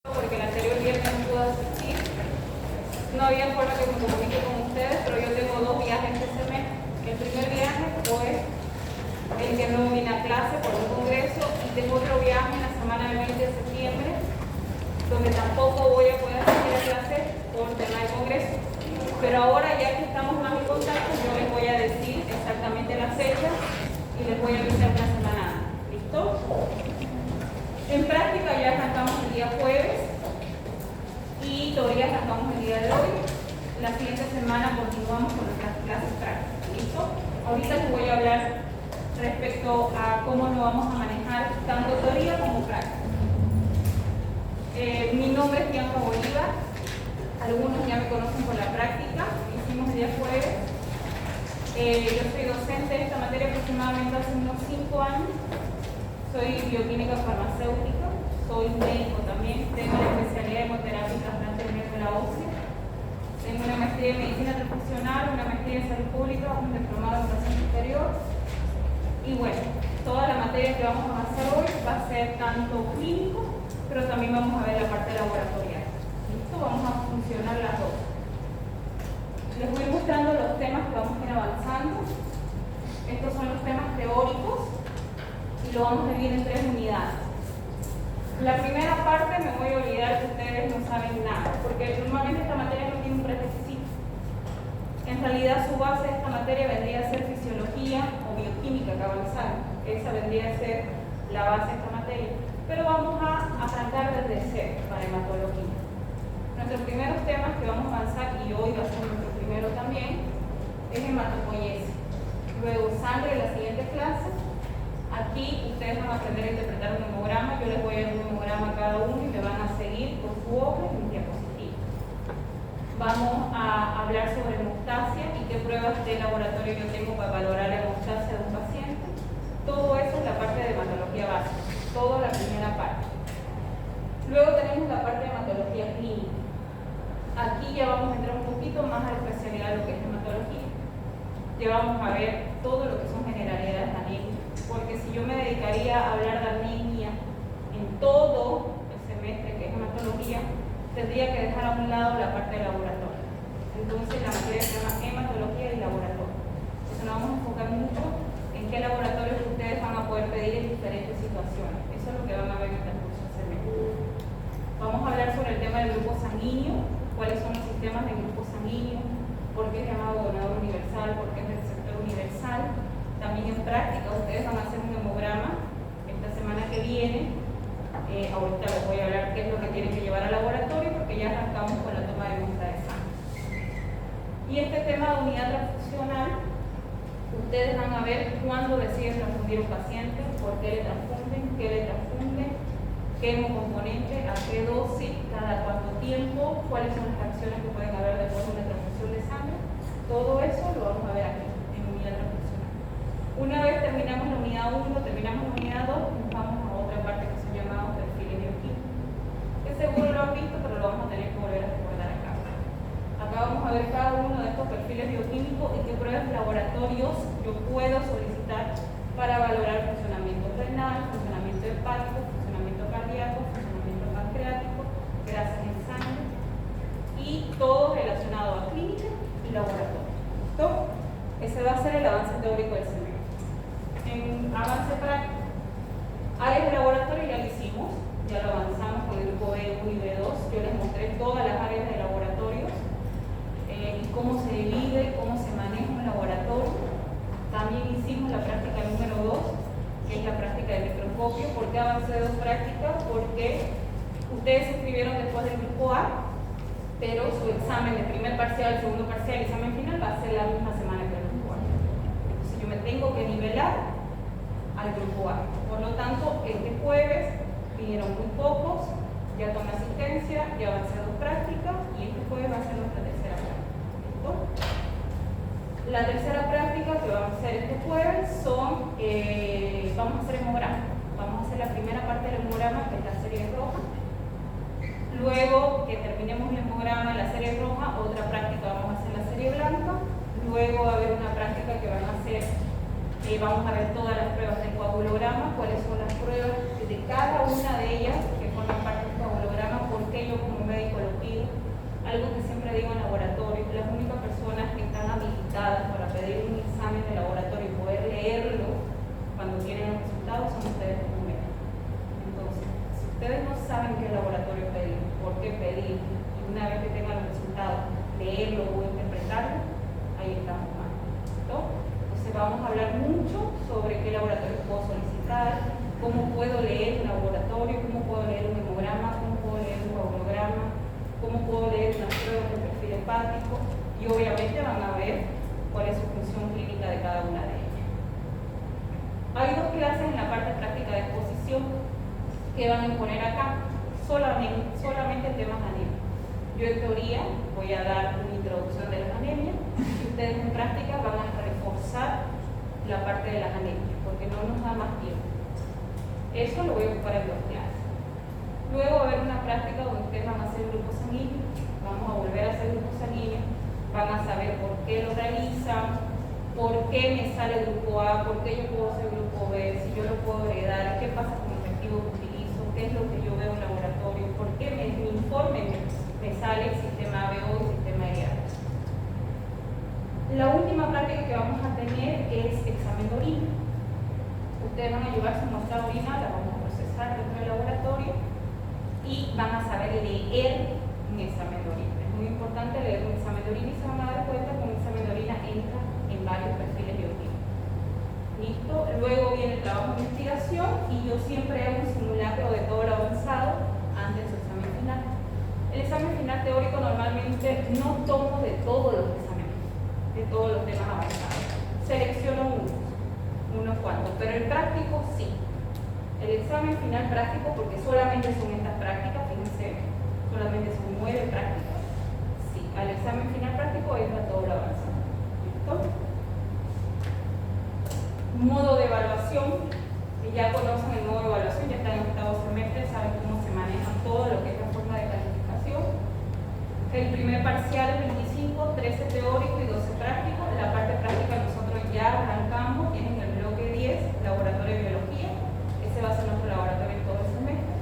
Porque el anterior viernes no pude asistir. No había forma que me comunique con ustedes, pero yo tengo 2 viajes este semestre. El primer viaje fue el que no vine a clase por un congreso y tengo otro viaje en la semana del 20 de septiembre donde tampoco voy a poder asistir a clase por tema del congreso. Pero ahora, ya que estamos más en contacto, yo les voy a decir exactamente las fechas y les voy a avisar una semana antes. ¿Listo? En práctica ya arrancamos el día jueves y todavía arrancamos el día de hoy. La siguiente semana continuamos con nuestras clases prácticas. ¿Listo? Ahorita les voy a hablar respecto a cómo lo vamos a manejar tanto teoría como práctica. Mi nombre es Bianca Bolívar. Algunos ya me conocen por la práctica. Hicimos el día jueves. Yo soy docente de esta materia aproximadamente hace unos 5 años. Soy bioquímica farmacéutica, soy médico también, tengo la especialidad de hemoterapia y trasplante de médula ósea. Tengo una maestría en medicina transfusional, una maestría en salud pública, un diplomado en educación superior. Y bueno, toda la materia que vamos a avanzar hoy va a ser tanto clínico, pero también vamos a ver la parte laboratorial. ¿Listo? Vamos a funcionar las dos. Les voy mostrando los temas que vamos a ir avanzando. Estos son los temas teóricos. Y lo vamos a dividir en 3 unidades. La primera parte me voy a olvidar que ustedes no saben nada, porque normalmente esta materia no tiene un prerequisito. En realidad su base de esta materia vendría a ser fisiología o bioquímica que avanzaron. Esa vendría a ser la base de esta materia. Pero vamos a arrancar desde cero para hematología. Nuestros primeros temas que vamos a avanzar, y hoy va a ser nuestro primero también, es hematopoiesis. Luego sangre en la siguiente clase. Aquí ustedes van a aprender a interpretar un hemograma. Yo les voy a dar un hemograma a cada uno y me van a seguir por su hoja y mis diapositivas. Vamos a hablar sobre hemostasia y qué pruebas de laboratorio yo tengo para valorar la hemostasia de un paciente. Todo eso es la parte de hematología básica, toda la primera parte. Luego tenemos la parte de hematología clínica. Aquí ya vamos a entrar un poquito más a la especialidad de lo que es hematología. Ya vamos a ver todo lo que son generalidades de anemia. Porque si yo me dedicaría a hablar de anemia en todo el semestre que es hematología, tendría que dejar a un lado la parte de laboratorio. Entonces la materia se llama hematología y laboratorio. Entonces nos vamos a enfocar mucho en qué laboratorios ustedes van a poder pedir en diferentes situaciones. Eso es lo que van a ver en este curso del semestre. Vamos a hablar sobre el tema del grupo sanguíneo, cuáles son los sistemas del grupo sanguíneo, por qué es llamado donador universal, por qué es receptor universal. También en práctica ustedes van a hacer un hemograma esta semana que viene. Ahorita les voy a hablar qué es lo que tienen que llevar al laboratorio porque ya arrancamos con la toma de muestra de sangre. Y este tema de unidad transfusional, ustedes van a ver cuándo deciden transfundir un paciente, por qué le transfunden, qué hemocomponente, a qué dosis, cada cuánto tiempo, cuáles son las acciones que pueden haber después de una transfusión de sangre. Todo eso lo vamos a ver aquí en unidad transfusional. Una vez terminamos la unidad 1, terminamos la unidad 2, nos vamos a otra parte que se llama perfiles bioquímicos. Que seguro lo han visto, pero lo vamos a tener que volver a recordar acá. Acá vamos a ver cada uno de estos perfiles bioquímicos y qué pruebas de laboratorios yo puedo solicitar para valorar funcionamiento renal, funcionamiento hepático, funcionamiento cardíaco, funcionamiento pancreático, grasas en sangre y todo relacionado a clínica y laboratorio. ¿Listo? Ese va a ser el avance teórico del semestre. En avance práctico, áreas de laboratorio ya lo hicimos, ya lo avanzamos con el grupo B1 y B2. Yo les mostré todas las áreas de laboratorios y cómo se divide, cómo se maneja un laboratorio. También hicimos la práctica número 2, que es la práctica del microscopio. ¿Por qué avancé 2 prácticas? Porque ustedes se inscribieron después del grupo A, pero su examen de primer parcial, segundo parcial y examen final va a ser la misma semana que el grupo A. Entonces yo me tengo que nivelar al grupo A. Por lo tanto, este jueves vinieron muy pocos, ya tomé asistencia, ya avancé 2 prácticas y este jueves va a ser nuestra tercera práctica. ¿Listo? La tercera práctica que vamos a hacer este jueves son, vamos a hacer hemograma. Vamos a hacer la primera parte del hemograma, que es la serie roja. Luego que terminemos el hemograma en la serie roja, otra práctica vamos a hacer la serie blanca. Luego va a haber una práctica que van a hacer, vamos a ver todas las pruebas del coagulograma, cuáles son las pruebas de cada una de ellas que forman parte del coagulograma, por ir al laboratorio a pedir. ¿Por qué pedir? Y una vez que tenga los resultados, leerlo o interpretarlo, ahí estamos mal. Entonces vamos a hablar mucho sobre qué laboratorio puedo solicitar, cómo puedo leer un laboratorio, cómo puedo leer un hemograma, cómo puedo leer un coagulograma, cómo puedo leer unas pruebas de perfil hepático, y obviamente van a ver cuál es su función clínica de cada una de ellas. Hay dos clases en la parte práctica de exposición que van a exponer acá, solamente temas anémicos. Yo en teoría voy a dar una introducción de las anemias y ustedes en práctica van a reforzar la parte de las anemias, porque no nos da más tiempo. Eso lo voy a ocupar en dos clases. Luego va a haber una práctica donde ustedes van a hacer grupos sanguíneos, vamos a volver a hacer grupos sanguíneos, van a saber por qué lo realizan, por qué me sale el grupo A, por qué yo puedo hacer grupo B, si yo lo puedo heredar, qué pasa con el efectivo que utilizo, qué es lo que yo veo en laboratorio, por qué mi informe me sale el sistema ABO y el sistema EAR. La última práctica que vamos a tener es examen de orina. Ustedes van a llevar su muestra de orina, la vamos a procesar dentro del laboratorio y van a saber leer un examen de orina. Es muy importante leer un examen de orina y se van a dar cuenta que un examen de orina entra en varios perfiles bioquímicos. ¿Listo? Luego viene el trabajo de investigación y yo siempre hago un simulacro de todo lo avanzado antes de su examen final. El examen final teórico normalmente no tomo de todos los exámenes, de todos los temas avanzados. Selecciono unos cuantos, pero el práctico sí. El examen final práctico, porque solamente son estas prácticas, fíjense, solamente son 9 prácticas. Sí, al examen final práctico entra todo lo avanzado. ¿Listo? Modo de evaluación, si ya conocen el modo de evaluación, ya están en octavo semestre, saben cómo se maneja todo lo que es la forma de calificación. El primer parcial es 25, 13 teórico y 12 práctico. La parte práctica nosotros ya arrancamos, tienen el bloque 10, laboratorio de biología. Ese va a ser nuestro laboratorio en todo el semestre.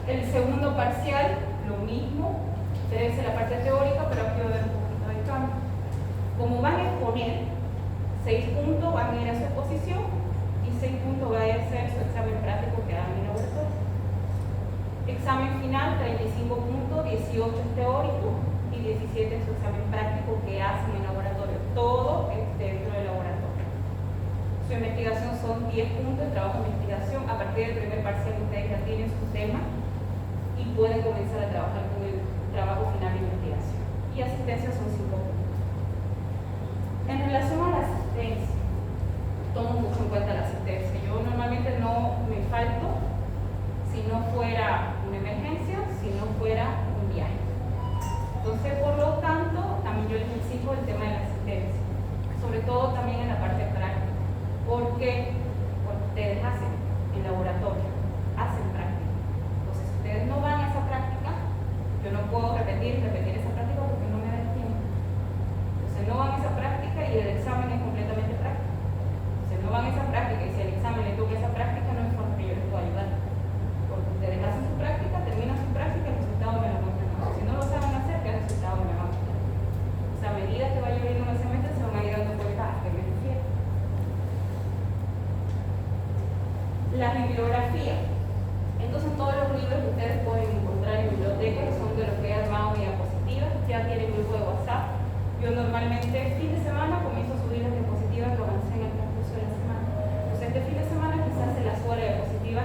El segundo parcial, lo mismo, 13 la parte teórica, pero aquí va a haber un poquito de cambio. Como van a exponer, 6 puntos van a ir a su exposición y 6 puntos van a hacer su examen práctico que hagan en el laboratorio. Examen final, 35 puntos, 18 es teórico y 17 es su examen práctico que hacen en el laboratorio. Todo es dentro del laboratorio. Su investigación son 10 puntos de trabajo de investigación. A partir del primer parcial ustedes ya tienen su tema y pueden comenzar a trabajar con el trabajo final de investigación. Y asistencia son 5 puntos. En relación a la asistencia, tomo mucho en cuenta la asistencia. Yo normalmente no me falto si no fuera una emergencia, si no fuera un viaje. Entonces, por lo tanto, también yo les exijo el tema de la asistencia, sobre todo también en la parte práctica. ¿Por qué? Porque ustedes hacen en laboratorio, hacen práctica. Entonces, si ustedes no van a esa práctica, yo no puedo repetir esa práctica porque no me da el tiempo. Entonces, no van a esa práctica y el examen es completamente práctico. Entonces, no van a esa práctica y si al examen le toca esa práctica, no es porque yo les puedo ayudar. Porque ustedes hacen su práctica, terminan su práctica y el resultado me lo muestran. Si no lo saben hacer, ¿qué resultado me van a mostrar? O sea, a medida que vaya viendo en el semestre, se van a ir dando cuenta a qué me refiero. La bibliografía. Entonces, todos los libros que ustedes pueden encontrar en biblioteca, que son de los que he armado diapositivas, ya tienen grupo de WhatsApp. Yo normalmente, fin de semana, comienzo a subir las diapositivas que avancé en el transcurso de la semana. Entonces, este fin de semana quizás se las suba la diapositiva,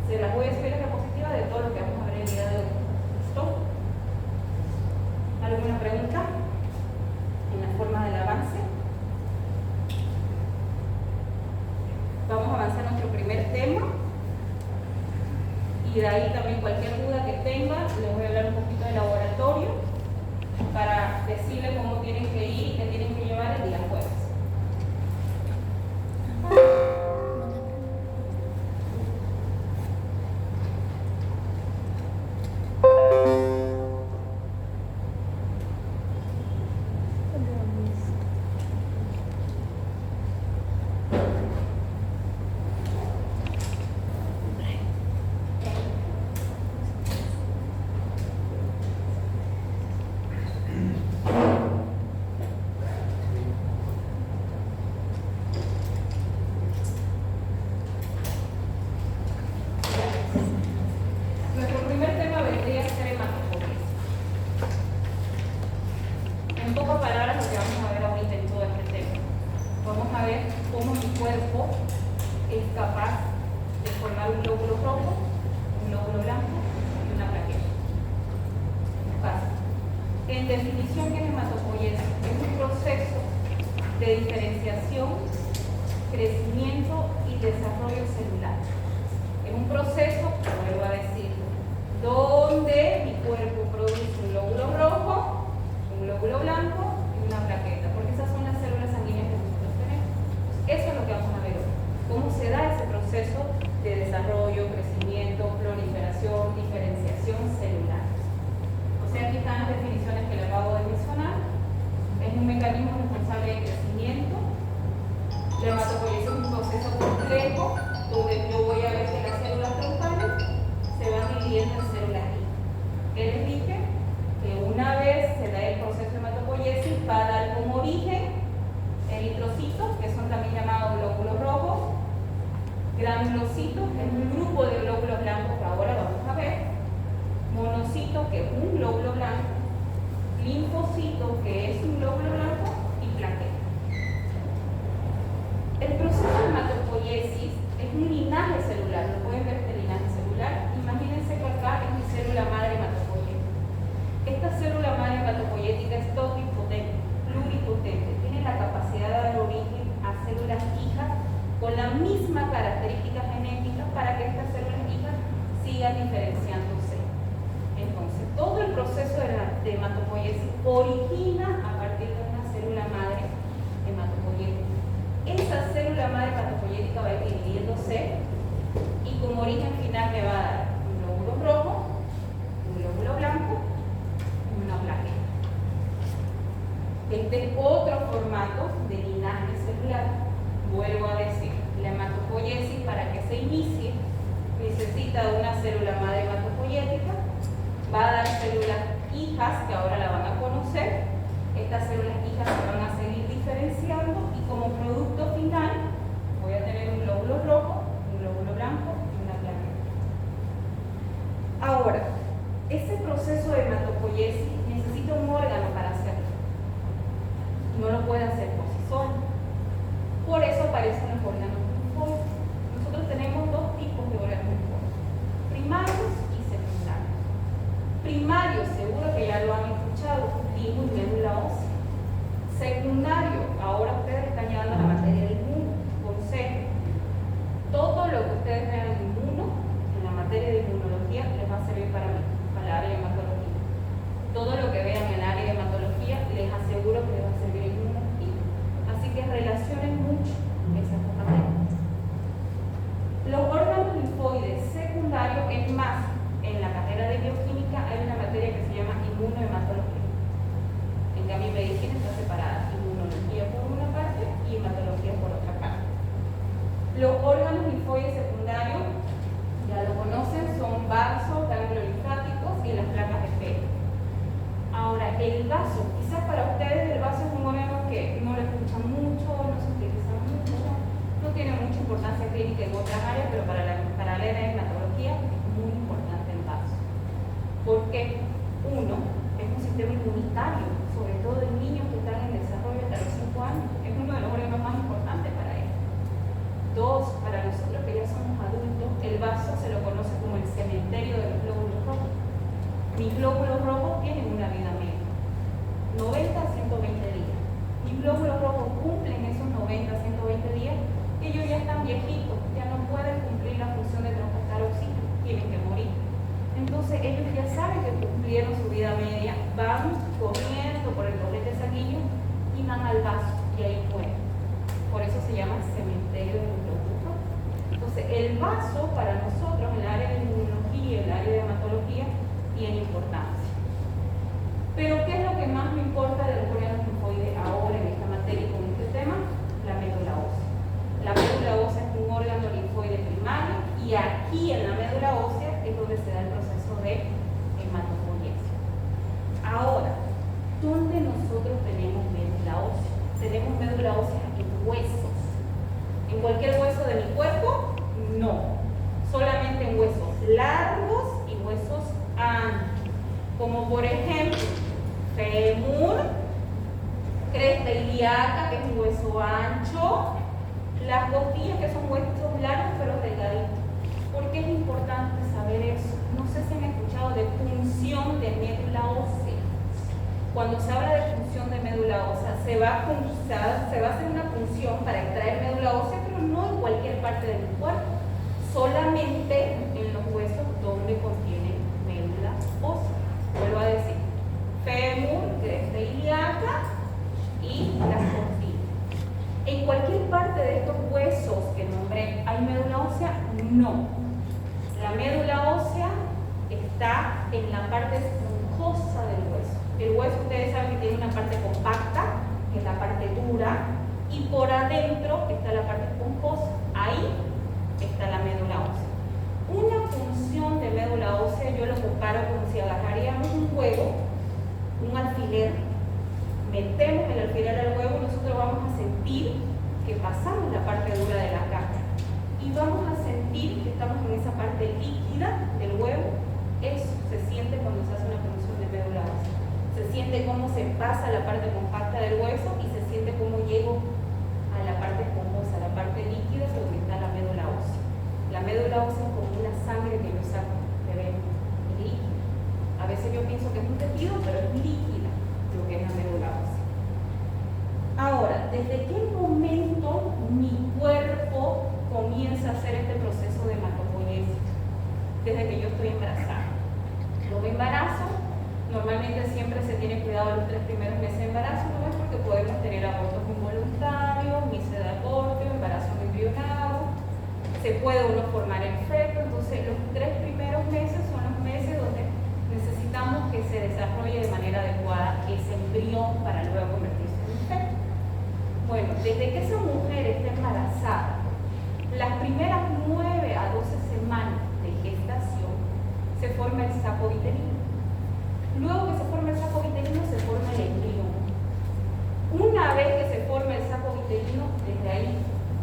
se las voy a subir la diapositiva de todo lo que vamos a ver el día de hoy. ¿Listo? ¿Alguna pregunta en la forma del avance? Vamos a avanzar a nuestro primer tema y de ahí también cualquier duda que tengan, les voy a hablar un poquito del laboratorio para decirles cómo tienen que ir y qué tienen que En definición, ¿qué es hematopoiesis? Es un proceso de diferenciación, crecimiento y desarrollo celular. Es un proceso, vuelvo a decir, donde mi cuerpo produce un glóbulo rojo, un glóbulo blanco y una plaqueta, porque esas son las células sanguíneas que nosotros tenemos. Eso es lo que vamos a ver hoy. Cómo se da ese proceso de desarrollo, crecimiento, proliferación, diferenciación celular. O sea, aquí están las definiciones que le acabo de mencionar. Es un mecanismo responsable de crecimiento. La hematopoiesis es un proceso complejo donde yo voy a ver que las células troncales se van dividiendo en células hijas. ¿Qué les dije? Que una vez se da el proceso de hematopoiesis va a dar como origen eritrocitos, que son también llamados glóbulos rojos, granulocitos, que es un grupo de glóbulos blancos que ahora vamos a ver, monocitos, que es un glóbulo blanco, linfocitos, que es un glóbulo blanco, y plaquetas. El proceso de hematopoiesis es un linaje celular, lo pueden ver este linaje celular. Imagínense que acá es mi célula madre hematopoyética. Esta célula madre hematopoyética es totipotente, pluripotente, tiene la capacidad de dar origen a células hijas con la misma característica genética para que estas células hijas sigan diferenciándose. Entonces, todo el proceso de hematopoiesis origina a partir de una célula madre hematopoyética. Esa célula madre hematopoyética va a ir dividiéndose y como origen final me va a dar un glóbulo rojo, un glóbulo blanco y una plaqueta. Este es otro formato de linaje celular. Vuelvo a decir, la hematopoiesis para que se inicie necesita de una célula madre hematopoyética, va a dar células hijas que ahora la van a conocer. Estas células hijas se van a seguir diferenciando y como producto final voy a tener un glóbulo rojo, un glóbulo blanco y una plaqueta. Ahora, ese proceso de hematopoiesis necesita un órgano para hacerlo. No lo puede hacer por sí solo. Por eso aparecen los órganos linfóides. Nosotros tenemos dos tipos de órganos linfóides, primarios y secundarios. Primarios, seguro que ya lo han escuchado, limo y médula ósea. Secundario, ahora ustedes están llevando la materia del inmuno. Consejo, todo lo que ustedes vean en inmuno, en la materia de inmunología, les va a servir para mí, para el área de hematología. Todo lo que vean en el área de hematología, les aseguro que les va a servir en inmuno. Así que relacionen mucho esas dos materias. Los órganos linfoides secundarios, es más, en la carrera de bioquímica hay una materia que se llama inmunohematología. En cambio, medicina está separada, inmunología por una parte y hematología por otra parte. Los órganos linfoides secundarios, ya lo conocen, son vasos, ganglios linfáticos y las placas de Febvre. Ahora, el vaso, quizás para ustedes el vaso es un órgano que no lo escuchan mucho, no se utiliza mucho, no tiene mucha importancia clínica en otras áreas, pero para la área de hematología es muy importante el vaso. Porque uno, es un sistema inmunitario, sobre todo en niños que están en desarrollo hasta los 5 años, es uno de los órganos más importantes para ellos. Dos, para nosotros que ya somos adultos, el vaso se lo conoce como el cementerio de los glóbulos rojos. Mis glóbulos rojos tienen una vida media, 90 a 120 días. Mis glóbulos rojos cumplen esos 90 a 120 días, ellos ya están viejitos, ya no pueden cumplir la función de transportar oxígeno, tienen que morir. Entonces ellos ya saben que cumplieron su vida media, van corriendo por el torrente sanguíneo y van al vaso y ahí mueren. Por eso se llama cementerio de los glóbulos rojos. Entonces el vaso para nosotros en el área de inmunología y en el área de hematología tiene importancia. Pero ¿qué es lo que más me importa de los órganos linfoides ahora en esta materia y con este tema? La médula ósea. La médula ósea es un órgano linfoide primario y aquí en la médula ósea es donde se da el proceso de hematopoiesis. Ahora, ¿dónde nosotros tenemos médula ósea? Tenemos médula ósea en huesos. ¿En cualquier hueso de mi cuerpo? No. Solamente en huesos largos y huesos anchos, como por ejemplo fémur, cresta ilíaca, que es un hueso ancho, las costillas, que son huesos largos pero delgaditos. ¿Por qué es importante saber eso? No sé si han escuchado de punción de médula ósea. cuando se habla de función de médula ósea, se va a hacer una función para extraer médula ósea, pero no en cualquier parte del cuerpo, solamente en los huesos donde contienen médula ósea. Vuelvo a decir, fémur, cresta ilíaca y las costillas. En cualquier parte de estos huesos que nombré, ¿hay médula ósea? No. La médula ósea está en la parte esponjosa del hueso. El hueso, ustedes saben que tiene una parte compacta, que es la parte dura, y por adentro está la parte esponjosa. Ahí está la médula ósea. Una función de médula ósea yo lo comparo como si agarraríamos un huevo, un alfiler, metemos el alfiler al huevo y nosotros vamos a sentir que pasamos la parte dura de la caja y vamos a sentir que estamos en esa parte líquida del huevo. Eso se siente cuando se hace una función de médula ósea. Se siente cómo se pasa la parte compacta del hueso y se siente cómo llego a la parte esponjosa, la parte líquida donde está la médula ósea. La médula ósea es como una sangre que yo saco de dentro, es líquida. A veces yo pienso que es un tejido, pero es líquida lo que es la médula ósea. Ahora, ¿desde qué momento mi cuerpo comienza a hacer este proceso de hematopoiesis? Desde que yo estoy embarazada. Los embarazos, normalmente siempre se tiene cuidado los 3 primeros meses de embarazo, no es porque podemos tener abortos involuntarios, misa de aborto, embarazo no embrionado, se puede uno formar el feto. Entonces los 3 primeros meses son los meses donde necesitamos que se desarrolle de manera adecuada ese embrión para luego convertirse en un feto. Bueno, desde que esa mujer está embarazada, las primeras 9 a 12 semanas de gestación se forma el saco vitelino. Luego que se forma el saco vitelino se forma el embrión. Una vez que se forma el saco vitelino, desde ahí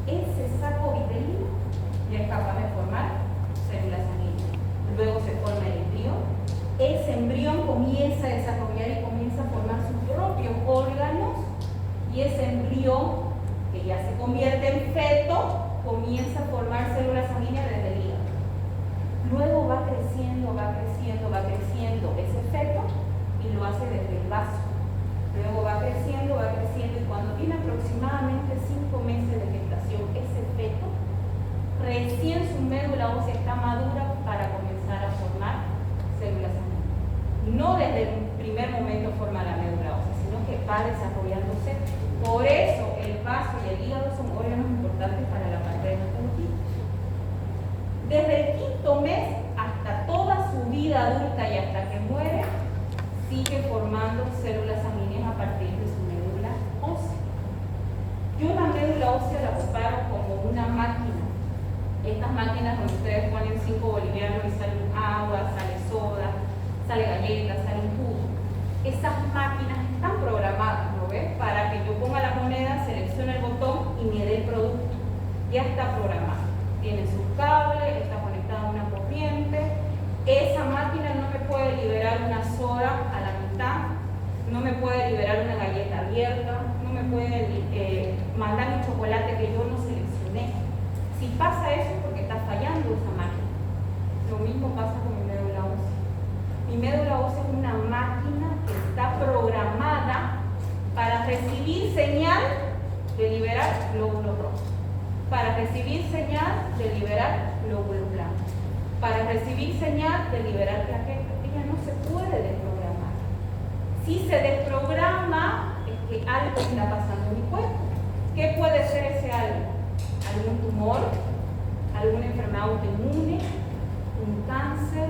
ese saco vitelino ya es capaz de formar células sanguíneas. Luego se forma el embrión. Ese embrión comienza a desarrollar y comienza a formar sus propios órganos, y ese embrión, que ya se convierte en feto, comienza a formar células sanguíneas desde el hígado. Luego va creciendo ese feto y lo hace desde el vaso. Luego va creciendo y cuando tiene aproximadamente 5 meses de gestación, ese feto, recién su médula ósea está madura para comenzar a formar células sanguíneas. No desde el primer momento forma la médula ósea, sino que va desarrollándose. Por eso el vaso y el hígado son órganos importantes para la parte de hematología. Desde el 5.º mes hasta toda su vida adulta y hasta que muere, sigue formando células sanguíneas a partir de su médula ósea. Yo la médula ósea la comparo como una máquina. Estas máquinas donde ustedes ponen 5 bolivianos y sale agua, sale soda, sale galletas, sale un jugo. Esas máquinas están programadas, ¿no ves? Para que yo ponga la moneda, seleccione el botón y me dé el producto. Ya está programado. Tiene sus cables, está conectada a una corriente. Esa máquina no me puede liberar una soda a la mitad, no me puede liberar una galleta abierta, no me puede mandar un chocolate que yo no seleccioné. Si pasa eso es porque está fallando esa máquina. Lo mismo pasa con mi médula ósea. Mi médula ósea es una máquina que está programada para recibir señal de liberar glóbulos rojos, para recibir señal de liberar glóbulos blancos, para recibir señal de liberar plaquetas. Ella no se puede desprogramar. Si se desprograma es que algo está pasando en mi cuerpo. ¿Qué puede ser ese algo? Algún tumor, alguna enfermedad autoinmune, un cáncer,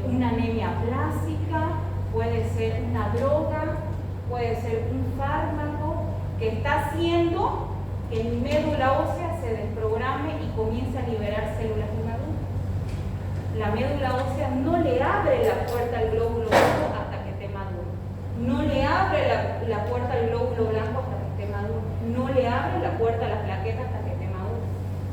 una anemia plástica, puede ser una droga, puede ser un fármaco que está haciendo que mi médula ósea se desprograme y comience a liberar células inmaduras. La médula ósea no le abre la puerta al glóbulo rojo hasta que esté maduro. No le abre la puerta al glóbulo blanco hasta que esté maduro. No le abre la puerta a las plaquetas hasta que esté maduro.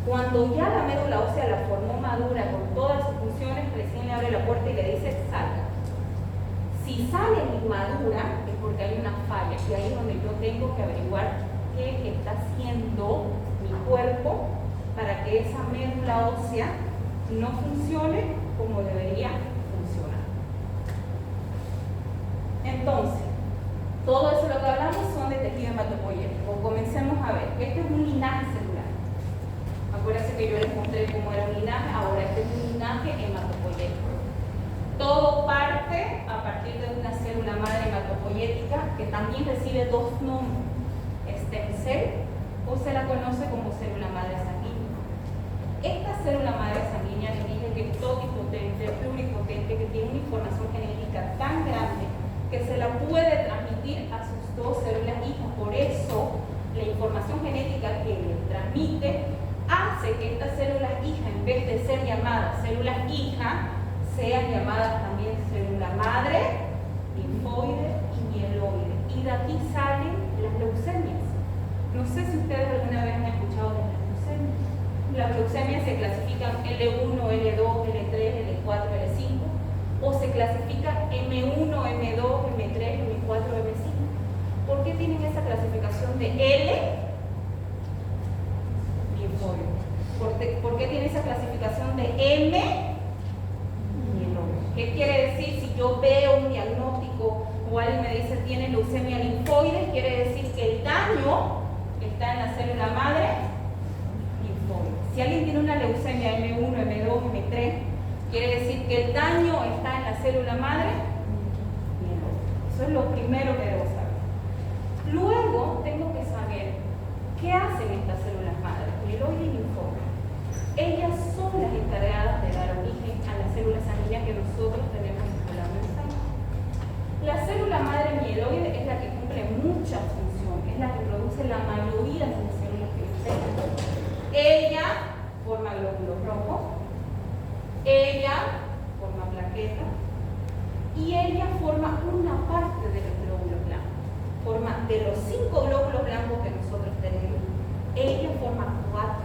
Cuando ya la médula ósea la formó madura con todas sus funciones, recién le abre la puerta y le dice salga. Si sale inmadura es porque hay una falla, y ahí es donde yo tengo que averiguar qué está haciendo mi cuerpo para que esa médula ósea no funcione como debería funcionar. Entonces, tejido hematopoyético. Comencemos a ver. Este es un linaje celular. Acuérdense que yo les mostré cómo era un linaje, ahora este es un linaje hematopoyético. Todo parte a partir de una célula madre hematopoyética que también recibe dos nombres, stem cell o se la conoce como célula madre sanguínea. Esta célula madre sanguínea, les dije que es totipotente, pluripotente, que tiene una información genética tan grande que se la puede transmitir a sus dos células hijas. Por eso, la información genética que le transmite hace que estas células hijas, en vez de ser llamadas células hijas, sean llamadas también célula madre, linfoide y mieloide. Y de aquí salen las leucemias. No sé si ustedes alguna vez han escuchado de las leucemias. Las leucemias se clasifican L1, L2, L3, L4, L5, o se clasifican M1, M2, M3, M4, M5. ¿Por qué tienen esa clasificación de L? Linfoide. ¿Por qué tiene esa clasificación de M? ¿Qué quiere decir? Si yo veo un diagnóstico o alguien me dice tiene leucemia linfoide, quiere decir que el daño está en la célula madre linfoide. Si alguien tiene una leucemia M1, M2, M3, quiere decir que el daño está en la célula madre mieloide. Eso es lo primero que debo saber. Luego tengo que saber qué hacen estas células madres, mieloide y linfoide. Ellas son las encargadas de dar origen a las células sanguíneas que nosotros tenemos circulando en sangre. La célula madre mieloide es la que cumple muchas funciones, es la que produce la mayoría de las células que tenemos. Ella forma glóbulos rojos, ella forma plaquetas y ella forma una parte de los glóbulos blancos. Forma de los 5 glóbulos blancos que nosotros tenemos, ella forma 4,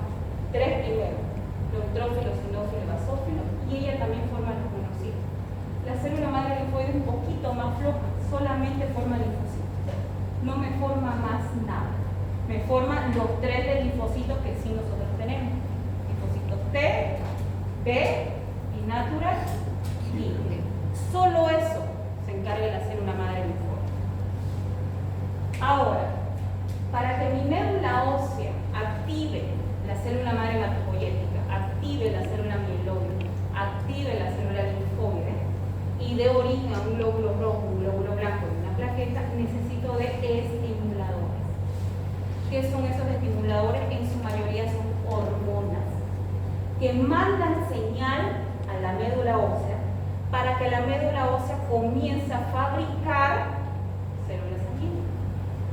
3 primero. Neutrófilo, sinófilo, basófilo, y ella también forma los monocitos. La célula madre linfoide es un poquito más floja, solamente forma linfocitos. No me forma más nada. Me forma los 3 de linfocitos que sí nosotros tenemos. Linfocitos T, B y natural y T. Solo eso se encarga de la célula madre linfoide. Ahora, para que mi médula ósea active la célula madre hematopoyética, active la célula mieloide, active la célula linfoide y dé origen a un glóbulo rojo, un glóbulo blanco y una plaqueta, necesito de estimuladores. ¿Qué son esos estimuladores? En su mayoría son hormonas que mandan señal a la médula ósea para que la médula ósea comience a fabricar células sanguíneas.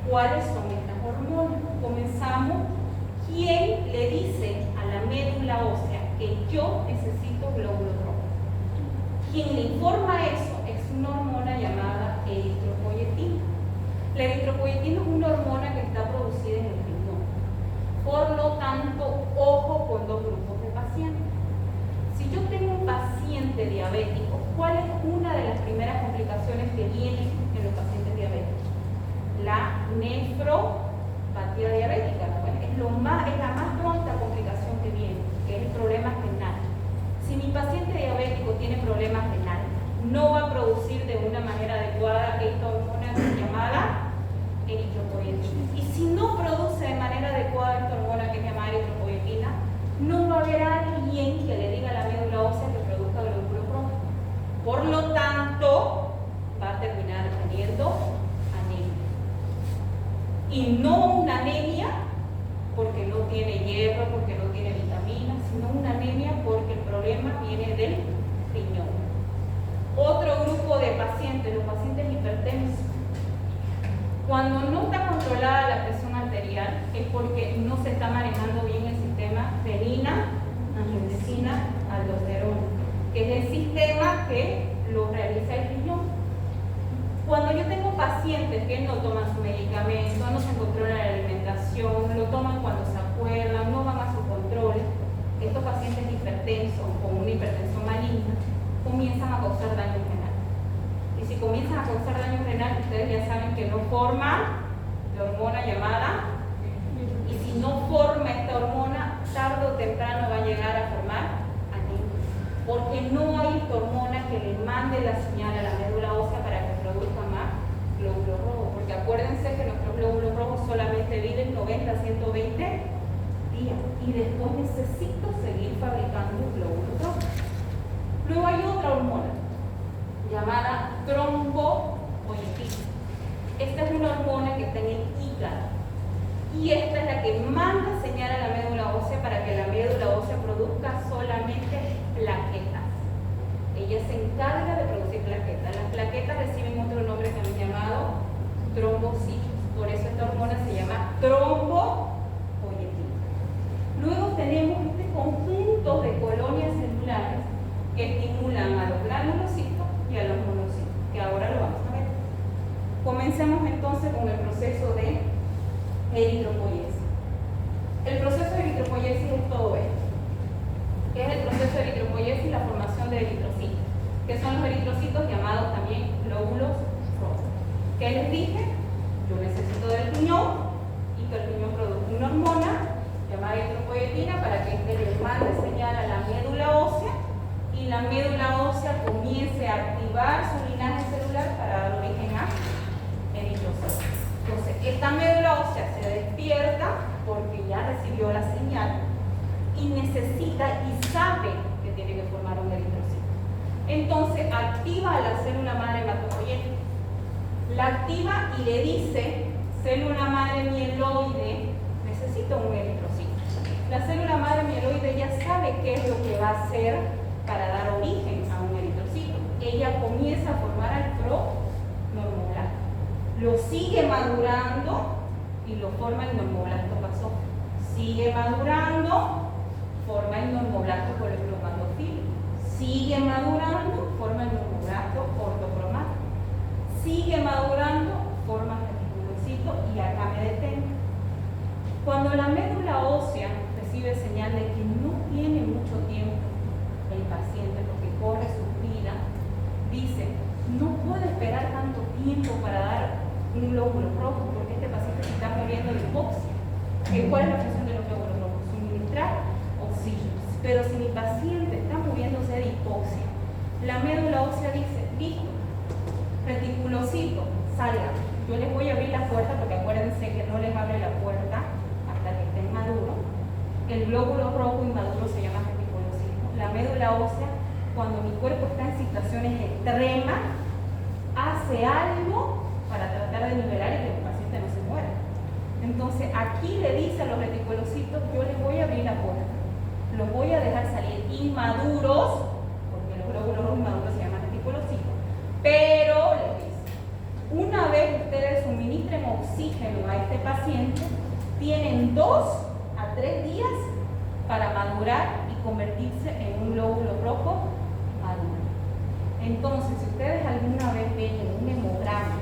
¿Cuáles son estas hormonas? Comenzamos. ¿Quién le dice a la médula ósea que yo necesito glóbulos rojos? Quien le informa eso es una hormona llamada eritropoyetina. La eritropoyetina es una hormona que está producida en el riñón. Por lo tanto, ojo con dos grupos de pacientes. Si yo tengo un paciente diabético, ¿cuál es una de las primeras complicaciones que vienen en los pacientes diabéticos? La nefropatía diabética. Es la más pronta complicación que viene, que es el problema renal. Si mi paciente diabético tiene problemas renales, no va a producir de una manera adecuada esta hormona llamada eritropoyetina. Y si no produce de manera adecuada esta hormona que es llamada eritropoyetina, no va a haber alguien que le diga a la médula ósea que produzca glóbulos rojos. Por lo tanto, va a terminar teniendo anemia. Y no una anemia porque no tiene hierro, porque no tiene vitaminas, sino una anemia porque el problema viene del riñón. Otro grupo de pacientes, los pacientes hipertensos. Cuando no está controlada la presión arterial es porque no se está manejando bien el sistema renina, angiotensina, aldosterona, que es el sistema que lo realiza el riñón. Cuando yo tengo pacientes que no toman su medicamento, no se controla la alimentación, lo toman cuando se acuerdan, no van a su control, estos pacientes hipertensos con una hipertensión maligna comienzan a causar daño renal. Y si comienzan a causar daño renal, ustedes ya saben que no forman la hormona llamada, y si no forma esta hormona, tarde o temprano va a llegar a formar anemia, porque no hay esta hormona que le mande la señal a la médula ósea para que produzca más glóbulos rojos, porque acuérdense que nuestros glóbulos rojos 180 a 120 días. Y después necesito seguir fabricando glóbulos rojos. Luego hay otra hormona llamada trombopoietina. Esta es una hormona que está en el hígado. Y esta es la que manda señal a la médula ósea para que la médula ósea produzca solamente plaquetas. Ella se encarga de producir plaquetas. Las plaquetas reciben otro nombre también llamado trombocitos. Por eso esta hormona se llama trombopoietina. Luego tenemos este conjunto de colonias celulares que estimulan a los granulocitos y a los monocitos, que ahora lo vamos a ver. Comencemos entonces con el proceso de eritropoiesis. El proceso de eritropoiesis es todo esto. ¿Qué es el proceso de eritropoiesis? La formación de eritrocitos, que son los eritrocitos llamados también glóbulos rojos. ¿Qué les dije? Yo necesito del riñón y que el riñón produzca una hormona llamada eritropoietina para que este le mande señal a la médula ósea y la médula ósea comience a activar su linaje celular para dar origen a eritrocitos. Entonces, esta médula ósea se despierta porque ya recibió la señal y necesita y sabe que tiene que formar un eritrocito. Entonces, activa a la célula madre hematopoyética. La activa y le dice, célula madre mieloide, necesita un eritrocito. La célula madre mieloide ya sabe qué es lo que va a hacer para dar origen a un eritrocito. Ella comienza a formar al pro-normoblasto. Lo sigue madurando y lo forma el normoblasto basófilo. Sigue madurando, forma el normoblasto policromatophilico. Sigue madurando, forma el normoblasto ortocromático. Sigue madurando, forma el reticulocito y acá me detengo. Cuando la médula ósea recibe señal de que no tiene mucho tiempo el paciente porque corre su vida, dice, no puedo esperar tanto tiempo para dar un glóbulo rojo porque este paciente se está muriendo de hipoxia. ¿Cuál es la función de los glóbulos rojos? Suministrar oxígeno. Pero si mi paciente está muriéndose de hipoxia, la médula ósea dice, listo, reticulocito, salga. Yo les voy a abrir la puerta porque acuérdense que no les abre la puerta hasta que estén maduros. El glóbulo rojo inmaduro se llama reticulocito. La médula ósea, cuando mi cuerpo está en situaciones extremas, hace algo para tratar de nivelar y que el paciente no se muera. Entonces aquí le dice a los reticulocitos, yo les voy a abrir la puerta, los voy a dejar salir inmaduros, porque los glóbulos rojos inmaduros se llaman reticulocitos, pero les dice, una vez ustedes suministren oxígeno a este paciente, tienen 2 a 3 días para madurar y convertirse en un glóbulo rojo maduro. Entonces, si ustedes alguna vez ven en un hemograma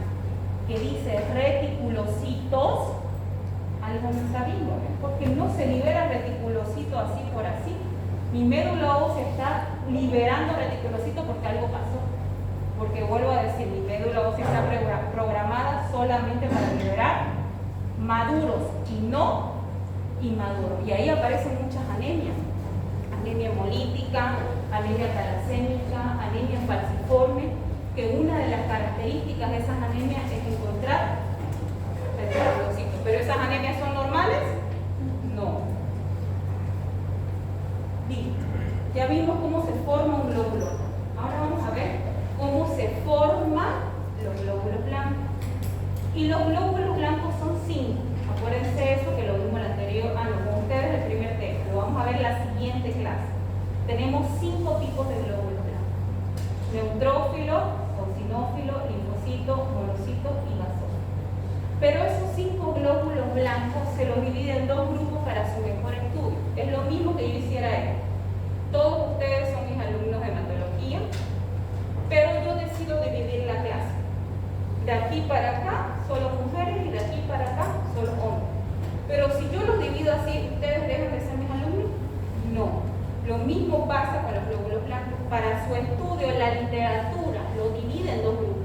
que dice reticulocitos, algo no está bien, ¿no? Porque no se libera reticulocito así por así. Mi médula ósea está liberando reticulocito porque algo pasó. Porque vuelvo a decir, mi médula ósea está programada solamente para liberar maduros y no inmaduros. Y ahí aparecen muchas anemias. Anemia hemolítica, anemia talasémica, anemia falciforme, que una de las características de esas anemias es encontrar reticulocitos. ¿Pero esas anemias son normales? No. Bien, ya vimos cómo se forma un glóbulo. Ahora vamos a ver cómo se forman los glóbulos blancos. Y los glóbulos blancos son 5. Acuérdense eso que lo vimos en el anterior, con ustedes el primer texto. Lo vamos a ver en la siguiente clase. Tenemos 5 tipos de glóbulos blancos: neutrófilo, eosinófilo, linfocito, monocito y basófilo. Pero esos 5 glóbulos blancos se los dividen en 2 grupos para su mejor estudio. Es lo mismo que yo hiciera esto. Todos ustedes son mis alumnos de hematología, pero yo decido dividir la clase. De aquí para acá, solo mujeres, y de aquí para acá, solo hombres. Pero si yo los divido así, ¿ustedes dejan de ser mis alumnos? No. Lo mismo pasa con los glóbulos blancos. Para su estudio, la literatura lo divide en 2 grupos.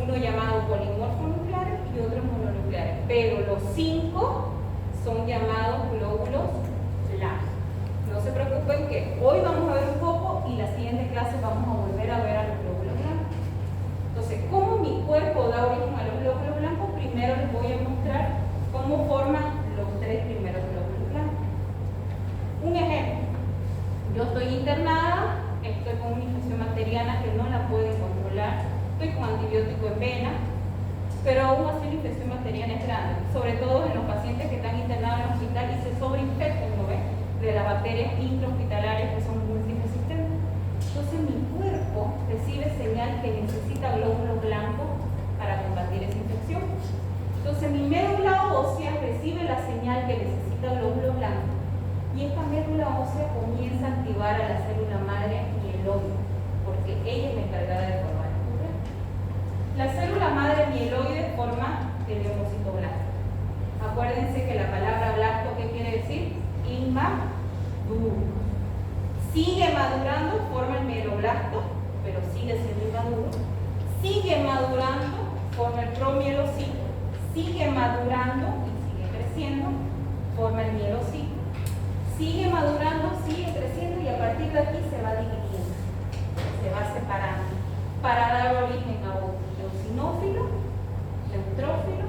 Uno llamado polimorfonucleares y otro mononucleares. Pero los 5 son llamados glóbulos blancos. No se preocupen que hoy vamos a ver un poco y la siguiente clase vamos a volver a ver a los glóbulos blancos. Entonces, ¿cómo mi cuerpo da origen a los glóbulos blancos? Primero les voy a mostrar cómo forman los estoy con antibiótico en vena, pero aún así la infección bacteriana es grande, sobre todo en los pacientes que están internados en el hospital y se sobreinfectan, ¿no ves? De las bacterias intrahospitalarias que son multiresistentes. Entonces mi cuerpo recibe señal que necesita glóbulos blancos para combatir esa infección. Entonces mi médula ósea recibe la señal que necesita glóbulos blancos y esta médula ósea comienza a activar a la célula madre mieloide, porque ella es la encargada de formar el glóbulo. La célula madre mieloide forma el leucocito blasto. Acuérdense que la palabra blasto, ¿qué quiere decir? Inmaduro. Sigue madurando, forma el mieloblasto, pero sigue siendo inmaduro. Sigue madurando, forma el promielocito. Sigue madurando y sigue creciendo, forma el mielocito. Sigue madurando, sigue creciendo y a partir de aquí se va dividiendo, se va separando para dar origen a un eosinófilo, neutrófilo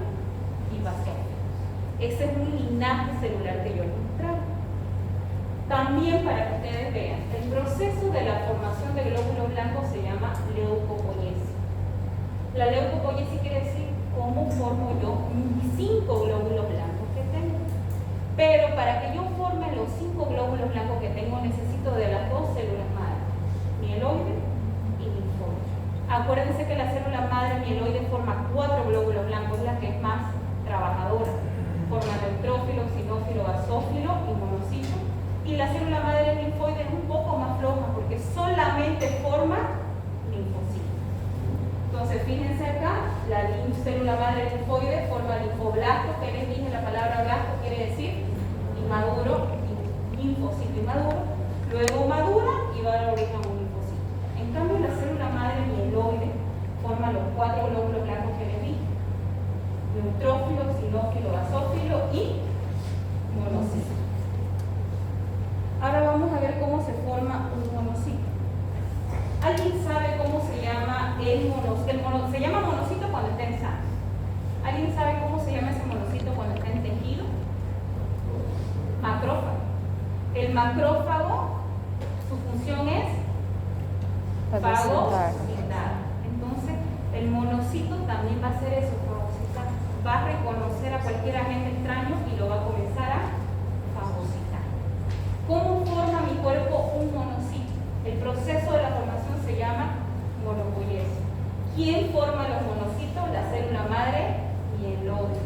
y basófilo. Ese es un linaje celular que yo les mostraba. También para que ustedes vean, el proceso de la formación de glóbulos blancos se llama leucopoiesis. La leucopoiesis quiere decir cómo formo yo mis 5 glóbulos blancos que tengo. Pero para que yo forme los 5 glóbulos blancos que tengo, necesito de las 2 células madre, mieloide y linfoide. Acuérdense que la célula madre mieloide forma 4 glóbulos blancos, la que es más trabajadora. Forma neutrófilo, xenófilo, basófilo y monocito. Y la célula madre linfoide es un poco más floja porque solamente forma linfocitos. Entonces, fíjense acá, la célula madre linfoide forma linfoblasto, que les dije, la palabra blasto quiere decir inmaduro, linfocito inmaduro, luego madura y va a dar origen a un linfocito. En cambio, la célula madre mieloide forma los 4 glóbulos blancos que les dije, neutrófilo, xenófilo, basófilo y monocito. Ahora vamos a ver cómo se forma un monocito. ¿Alguien sabe cómo se llama el monocito? Se llama monocito cuando está en sangre. ¿Alguien sabe cómo se llama ese monocito cuando está en tejido? Macrófago. El macrófago, su función es fagocitar. Entonces, el monocito también va a hacer eso, fagocitar. Va a reconocer a cualquier agente extraño y lo va a comenzar a fagocitar. ¿Cómo forma mi cuerpo un monocito? El proceso de la formación se llama monopoiesis. ¿Quién forma los monocitos? La célula madre mieloide.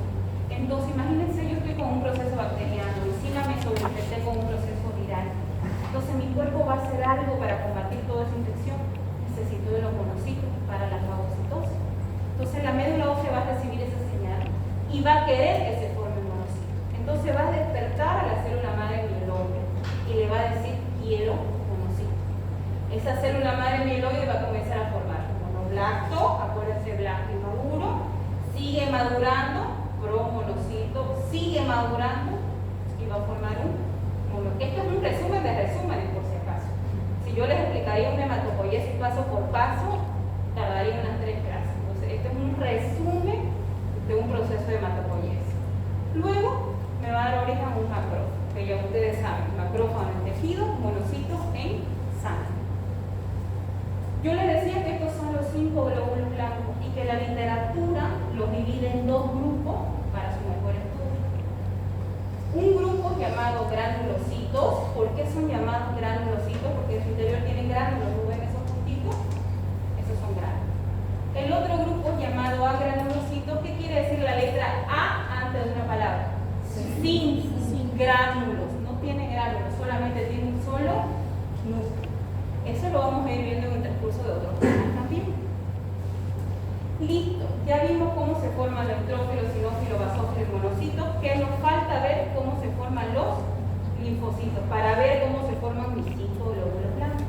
Entonces, imagínense, yo estoy con un proceso bacteriano, encima me sobreinfecté con un proceso viral. Entonces, mi cuerpo va a hacer algo para combatir toda esa infección. Necesito de los monocitos para la fagocitosis. Entonces, la médula ósea va a recibir esa señal y va a querer que se forme un monocito. Entonces, va a despertar a la célula madre mieloide y le va a decir, quiero monocito. Esa célula madre mieloide va a comenzar a formar monoblasto, acuérdense, blasto inmaduro, sigue madurando, promonocito, sigue madurando y va a formar un monocito. Esto es un resumen de resúmenes, por si acaso. Si yo les explicaría una hematopoiesis paso por paso, tardaría unas 3 clases. Entonces, esto es un resumen de un proceso de hematopoiesis. Luego, me va a dar origen a un macrófago, que ya ustedes saben, macrófago en el tejido, monocito en sangre. Yo les decía que estos son los 5 glóbulos blancos y que la literatura los divide en 2 grupos para su mejor estudio. Un grupo llamado granulocitos. ¿Por qué son llamados granulocitos? Porque en su interior tienen gránulos, ¿no ven esos puntitos? Esos son gránulos. El otro grupo llamado agranulocitos, ¿qué quiere decir la letra A antes de una palabra? Sin gránulos, no tiene gránulos, solamente tiene un solo núcleo. Eso lo vamos a ir viendo en el transcurso de otros temas también. Listo, ya vimos cómo se forman los neutrófilos, xenófilos, basófilos y monocitos, que nos falta ver cómo se forman los linfocitos, para ver cómo se forman mis 5 glóbulos blancos.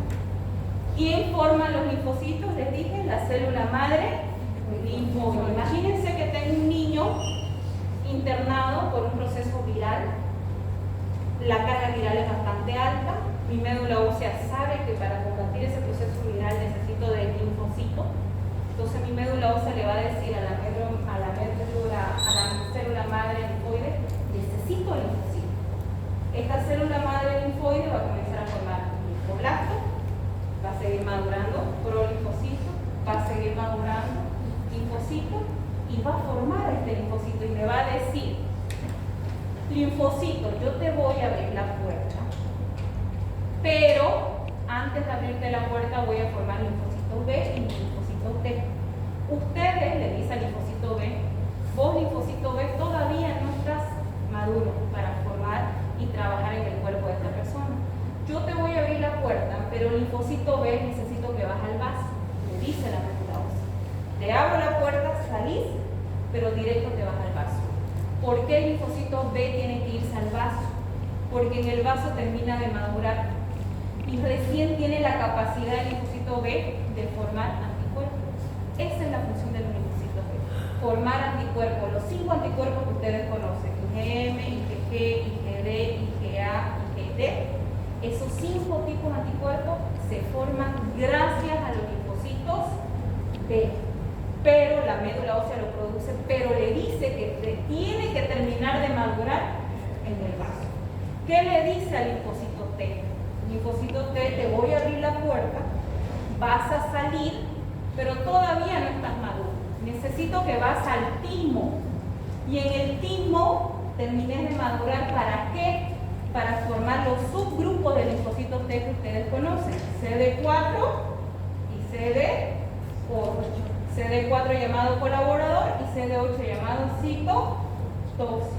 ¿Quién forma los linfocitos? Les dije, la célula madre linfóide. Imagínense que tengo un niño internado por un proceso viral, la carga viral es bastante alta, mi médula ósea sabe que para combatir ese proceso viral necesito de linfocitos. Entonces mi médula ósea le va a decir a la célula madre linfoide, necesito linfocitos. Esta célula madre linfoide va a comenzar a formar linfoblasto, va a seguir madurando prolinfocito, va a seguir madurando linfocito y va a formar este linfocito y me va a decir, linfocito, yo te voy a abrir la puerta, pero antes de abrirte la puerta voy a formar linfocito B y linfocito T. Ustedes le dicen al linfocito B, vos linfocito B todavía no estás maduro para formar y trabajar en el cuerpo de esta persona. Yo te voy a abrir la puerta, pero linfocito B necesito que vas al vaso, me dice la médula ósea. Te abro la puerta, salís, pero directo te vas al vaso. ¿Por qué el linfocito B tiene que irse al vaso? Porque en el vaso termina de madurar y recién tiene la capacidad del linfocito B de formar anticuerpos. Esa es la función de los linfocitos B, formar anticuerpos, los 5 anticuerpos que ustedes conocen, IgM, IgG, IgD, IgA, IgD. Esos 5 tipos de anticuerpos se forman gracias a los linfocitos B. Pero la médula ósea lo produce, pero le dice que tiene que terminar de madurar en el vaso. ¿Qué le dice al linfocito T? Linfocito T, te voy a abrir la puerta, vas a salir, pero todavía no estás maduro. Necesito que vas al timo. Y en el timo termines de madurar, ¿para qué? Para formar los subgrupos de linfocitos T que ustedes conocen, CD4 y CD8. CD4 llamado colaborador y CD8 llamado citotóxico.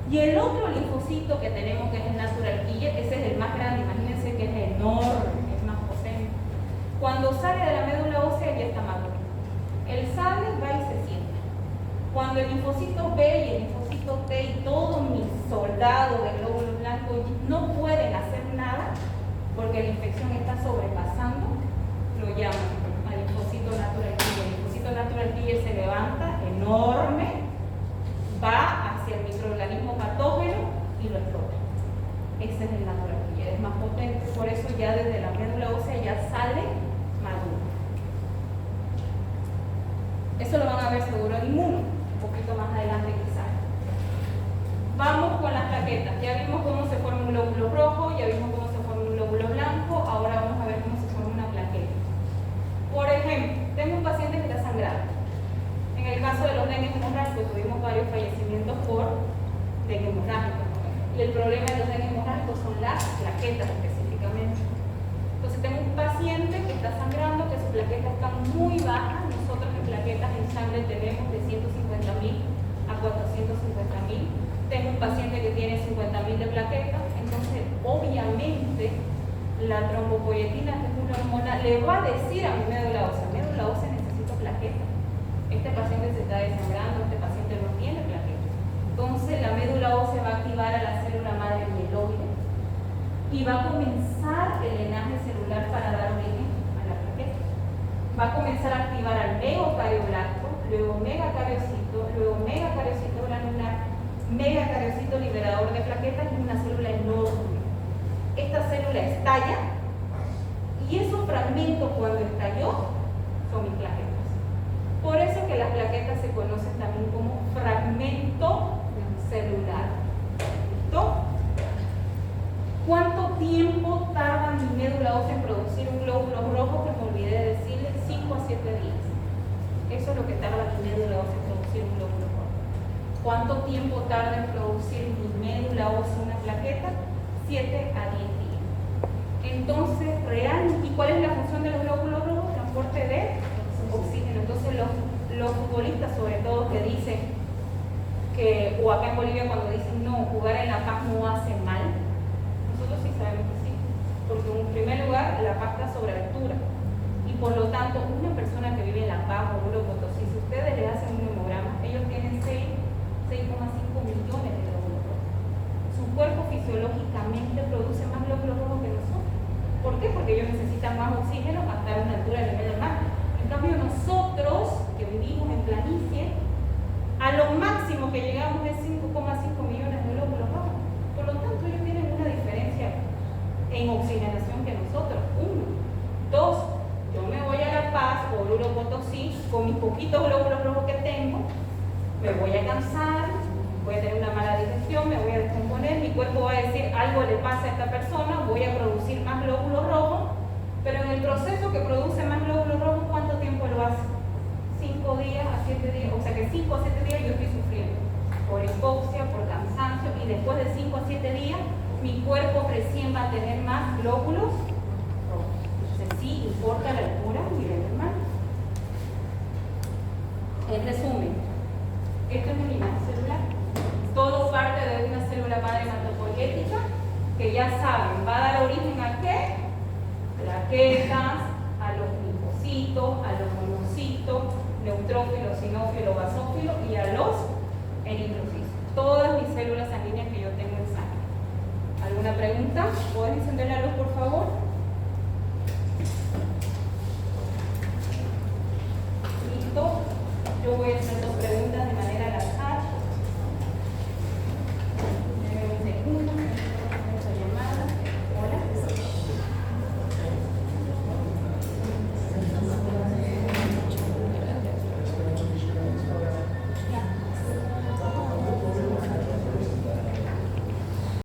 Y el otro linfocito que tenemos, que es el natural killer, ese es el más grande, imagínense que es enorme, es más potente. Cuando sale de la médula ósea ya está maduro. Él sale, va y se sienta. Cuando el linfocito B y el linfocito T y todos mis soldados de glóbulos blancos no pueden hacer nada porque la infección está sobrepasando, lo llaman al linfocito natural killer. El linfocito natural killer se levanta enorme, va hacia el microorganismo patógeno y lo explota. Ese es el natural killer, es más potente, por eso ya desde la médula ósea ya sale maduro. Eso lo van a ver seguro en inmuno, un poquito más adelante quizás. Vamos con las plaquetas. Ya vimos cómo se forma un glóbulo rojo, ya vimos cómo se forma un glóbulo blanco, ahora vamos a ver cómo se forma una plaqueta. Por ejemplo, tengo un paciente que está sangrando. En el caso de los dengue hemorrágicos tuvimos varios fallecimientos por dengue hemorrágico. Y el problema de los dengue hemorrágicos son las plaquetas específicamente. Entonces tengo un paciente que está sangrando, que sus plaquetas están muy bajas. Nosotros en plaquetas en sangre tenemos de 150.000 a 450.000. Tengo un paciente que tiene 50.000 de plaquetas. Entonces, obviamente, la trombopoyetina, que es una hormona, le va a decir a mi médula ósea, necesito plaquetas. Este paciente se está desangrando, este paciente no tiene plaquetas. Entonces, la médula ósea va a activar a la célula madre mieloide y va a comenzar el drenaje celular para dar origen a la plaqueta. Va a comenzar a activar al megacarioblasto, luego megacariocito, luego megacariocito granular, megacariocito liberador de plaquetas y una célula enorme. Esta célula estalla y esos fragmentos cuando estalló son mis plaquetas. Por eso que las plaquetas se conocen también como fragmento celular. ¿Listo? ¿Cuánto tiempo tarda mi médula ósea en producir un glóbulo rojo? Que me olvidé de decirle, 5 a 7 días. Eso es lo que tarda mi médula ósea en producir un glóbulo rojo. ¿Cuánto tiempo tarda en producir mi médula ósea una plaqueta? 7 a 10 días. Entonces, ¿y cuál es la función de los glóbulos rojos? Transporte de oxígeno. Entonces, los futbolistas, sobre todo, que dicen que, o acá en Bolivia cuando dicen no, jugar en La Paz no hace mal, nosotros sí sabemos que sí, porque en primer lugar la Paz está sobre altura y por lo tanto una persona que vive en La Paz o Oruro Potosí, si ustedes le hacen un hemograma, ellos tienen 6,5 millones de glóbulos rojos. Su cuerpo fisiológicamente produce más glóbulos rojos que nosotros. ¿Por qué? Porque ellos necesitan más oxígeno para estar a una altura del nivel del mar. En cambio nosotros, que vivimos en planicie, a lo máximo que llegamos es 5,5 millones de glóbulos rojos. Por lo tanto, ellos tienen una diferencia en oxigenación que nosotros. 1. 2. Yo me voy a La Paz o Oruro Potosí con mis poquitos glóbulos rojos que tengo, me voy a cansar, voy a tener una mala digestión, me voy a descomponer, mi cuerpo va a decir algo le pasa a esta persona, voy a producir más glóbulos rojos, pero en el proceso que produce más glóbulos rojos, ¿cuánto tiempo lo hace? 5 días a 7 5 o 7 días yo estoy sufriendo por hipoxia, por cansancio, y después de 5 a 7 días mi cuerpo recién va a tener más glóbulos rojos. Entonces sí importa la altura a nivel normal. En resumen, esto es un linaje celular. Todo parte de una célula madre hematopoyética que ya saben, va a dar origen a qué? Plaquetas, a los linfocitos, a los monocitos, neutrófilos, sinófilos, basófilos y a los eritrocitos. Todas mis células sanguíneas que yo tengo en sangre. ¿Alguna pregunta? ¿Pueden encender la luz, por favor?